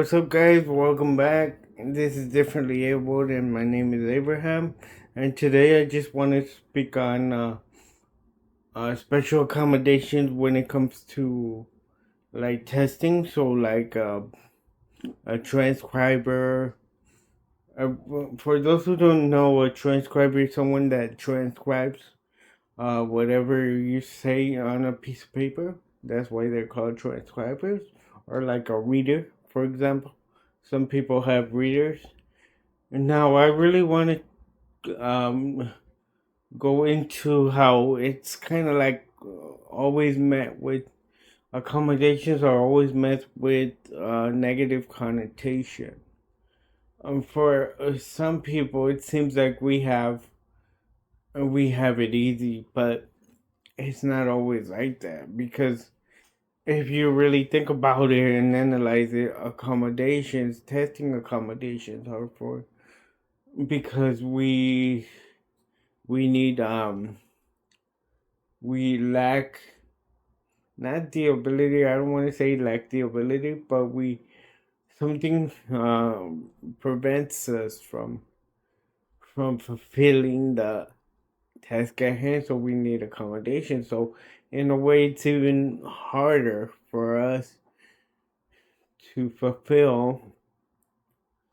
What's up, guys? Welcome back. This is Differently Abled, and my name is Abraham. And today I just want to speak on special accommodations when it comes to like testing. So, like a transcriber. For those who don't know, a transcriber is someone that transcribes whatever you say on a piece of paper. That's why they're called transcribers, or like a reader, for example. Some people have readers. Now, I really want to go into how it's kind of like always met with accommodations are always met with negative connotation. For some people, it seems like we have it easy, but it's not always like that because if you really think about it and analyze it, testing accommodations are for because we need we lack not the ability. I don't want to say lack the ability, but we something prevents us from fulfilling the task at hand. So we need accommodation. So in a way, it's even harder for us to fulfill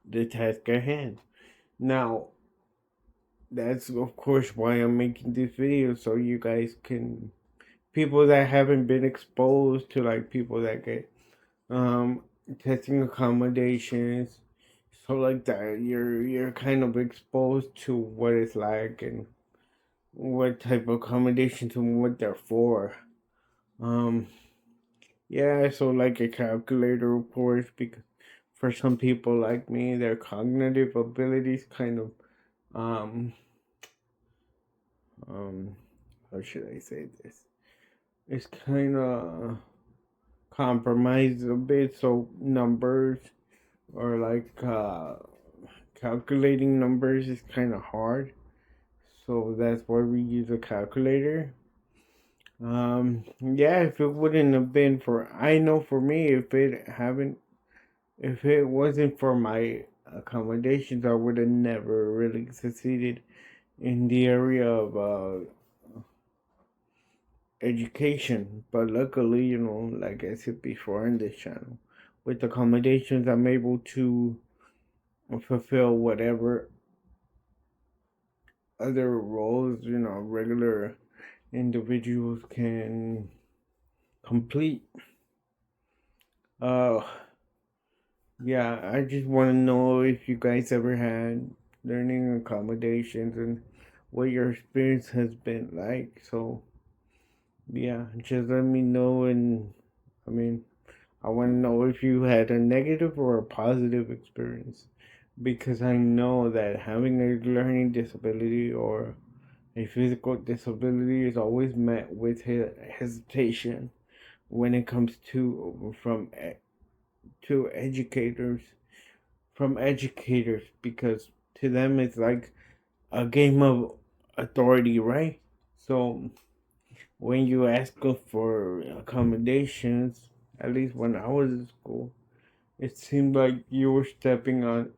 the task at hand. Now, that's of course why I'm making this video so you guys can people that haven't been exposed to like people that get um testing accommodations, so like that you're kind of exposed to what it's like and what type of accommodations and what they're for. um yeah, so like a calculator, of course, because for some people like me, their cognitive abilities kind of um um how should I say this, it's kind of compromised a bit. So numbers or like calculating numbers is kind of hard. So that's why we use a calculator. Yeah, if it wouldn't have been for, I know for me, if it wasn't for my accommodations, I would have never really succeeded in the area of education. But luckily, like I said before in this channel, with accommodations, I'm able to fulfill whatever other roles, regular individuals can complete. Uh, yeah, I just want to know if you guys ever had learning accommodations and what your experience has been like. So, yeah, just let me know. And I mean, I want to know if you had a negative or a positive experience because I know that having a learning disability or a physical disability is always met with hesitation when it comes to educators because to them it's like a game of authority, right? So when you ask them for accommodations, at least when I was in school, it seemed like you were stepping on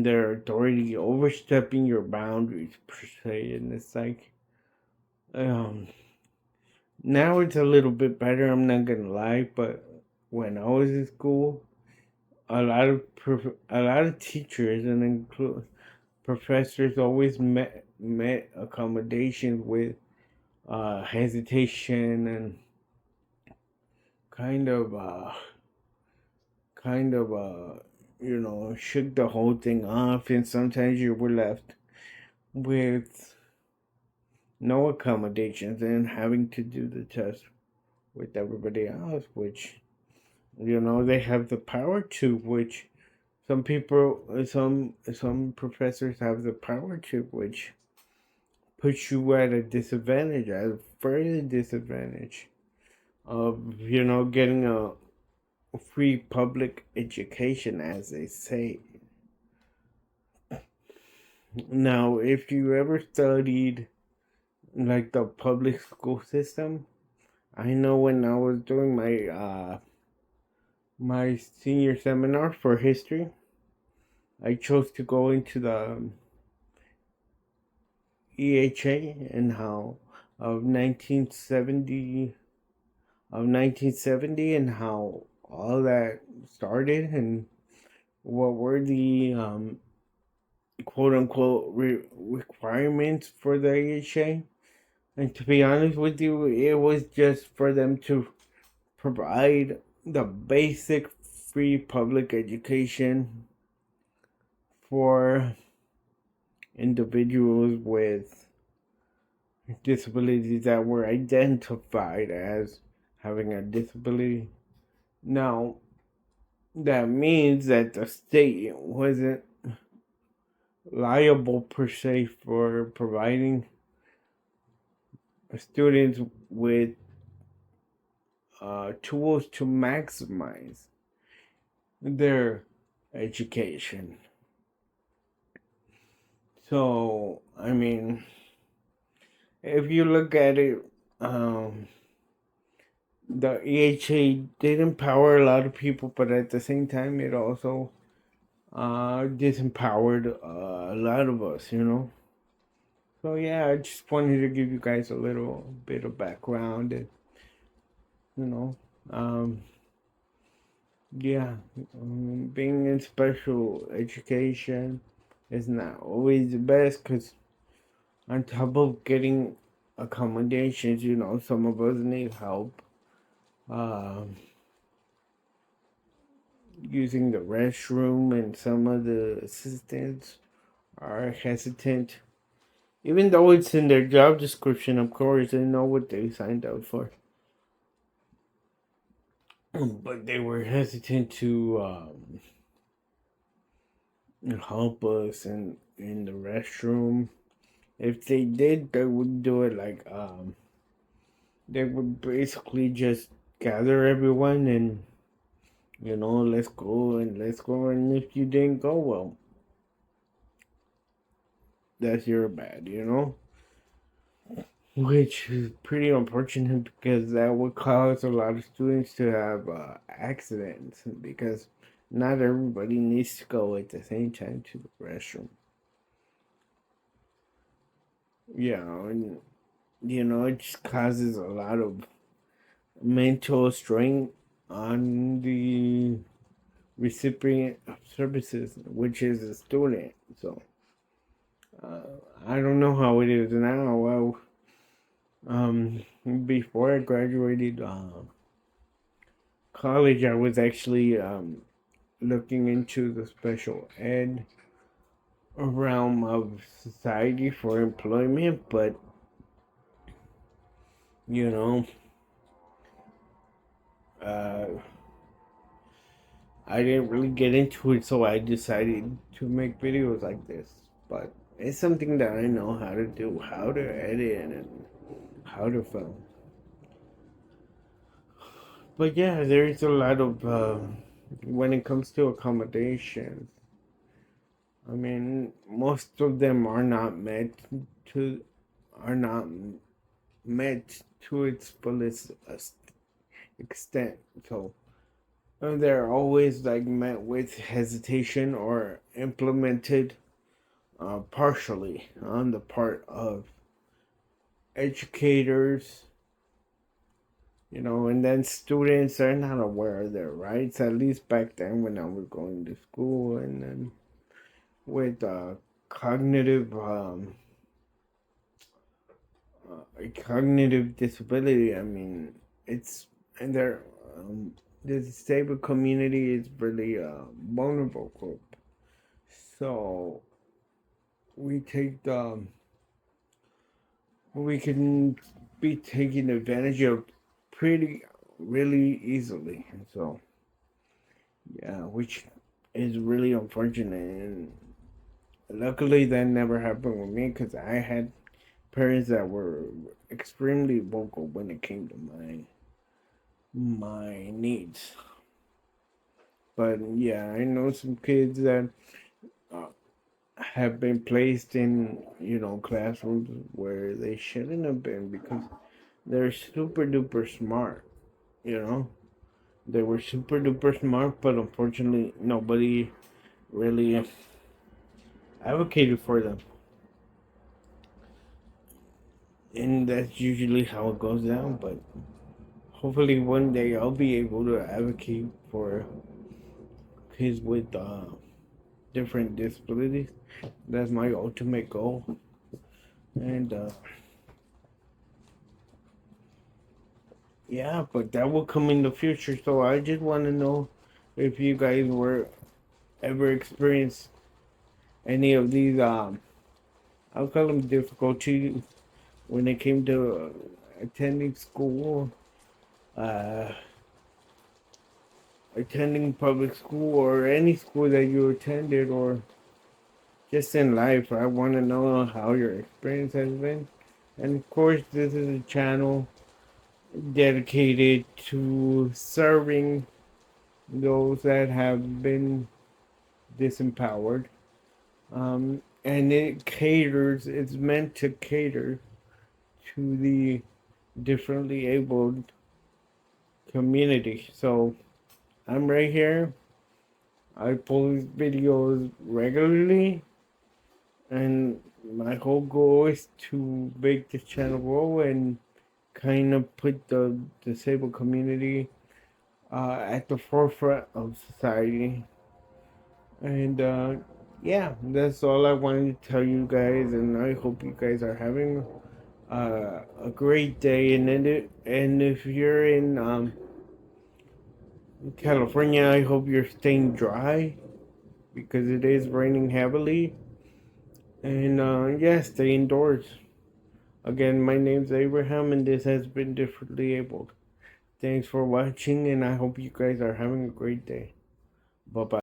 their authority, overstepping your boundaries per se, and it's like um now it's a little bit better. I'm not gonna lie, but when I was in school, a lot of teachers and include professors always met accommodations with hesitation and kind of kind of shook the whole thing off, and sometimes you were left with no accommodations and having to do the test with everybody else, which they have the power to, which some professors have the power to, which puts you at a disadvantage, at a further disadvantage of getting a free public education, as they say. Now, if you ever studied like the public school system, I know when I was doing my my senior seminar for history, I chose to go into the EHA and how of 1970 and how all that started and what were the quote unquote requirements for the EHA. And to be honest with you, it was just for them to provide the basic free public education for individuals with disabilities that were identified as having a disability. Now, that means that the state wasn't liable per se for providing students with tools to maximize their education. So, I mean, if you look at it, the EHA did empower a lot of people, but at the same time, it also disempowered a lot of us, you know. So yeah, I just wanted to give you guys a little bit of background, and you know, um, yeah, being in special education is not always the best because on top of getting accommodations, you know, some of us need help using the restroom, and some of the assistants are hesitant. Even though it's in their job description, of course, they know what they signed up for. But they were hesitant to help us in the restroom. If they did, they would do it like they would basically just gather everyone and you know let's go, and if you didn't go, well, that's your bad, you know. Which is pretty unfortunate because that would cause a lot of students to have accidents because not everybody needs to go at the same time to the restroom. Yeah, and you know, it just causes a lot of mental strain on the recipient of services, which is a student. So I don't know how it is now. Well, before I graduated college, I was actually looking into the special ed realm of society for employment, but you know, uh, I didn't really get into it, so I decided to make videos like this. But it's something that I know how to do, how to edit, and how to film. But yeah, there's a lot of when it comes to accommodations. I mean, most of them to are not met to its fullest extent. So they're always like met with hesitation or implemented partially on the part of educators, you know, and then students are not aware of their rights, at least back then when I was going to school, and then with cognitive cognitive disability. I mean, it's and they're the disabled community is really a vulnerable group. So we take the we can be taken advantage of pretty really easily. So yeah, which is really unfortunate. And luckily, that never happened with me because I had parents that were extremely vocal when it came to my needs. But yeah, I know some kids that uh, have been placed in, you know, classrooms where they shouldn't have been because they're super duper smart, you know. They were super duper smart, but unfortunately, nobody really advocated for them. And that's usually how it goes down, but hopefully one day I'll be able to advocate for kids with different disabilities. That's my ultimate goal. And yeah, but that will come in the future. So I just want to know if you guys were ever experienced any of these, I'll call them difficulties when it came to attending school, uh, attending public school, or any school that you attended, or just in life. I want to know how your experience has been. And of course, this is a channel dedicated to serving those that have been disempowered. And it's meant to cater to the differently abled community. So I'm right here. I post videos regularly, and my whole goal is to make this channel grow and kind of put the disabled community at the forefront of society. And yeah, that's all I wanted to tell you guys, and I hope you guys are having a great day. And if you're in California, I hope you're staying dry because it is raining heavily. And yeah, stay indoors. Again, my name's Abraham, and this has been Differently Abled. Thanks for watching, and I hope you guys are having a great day. Bye bye.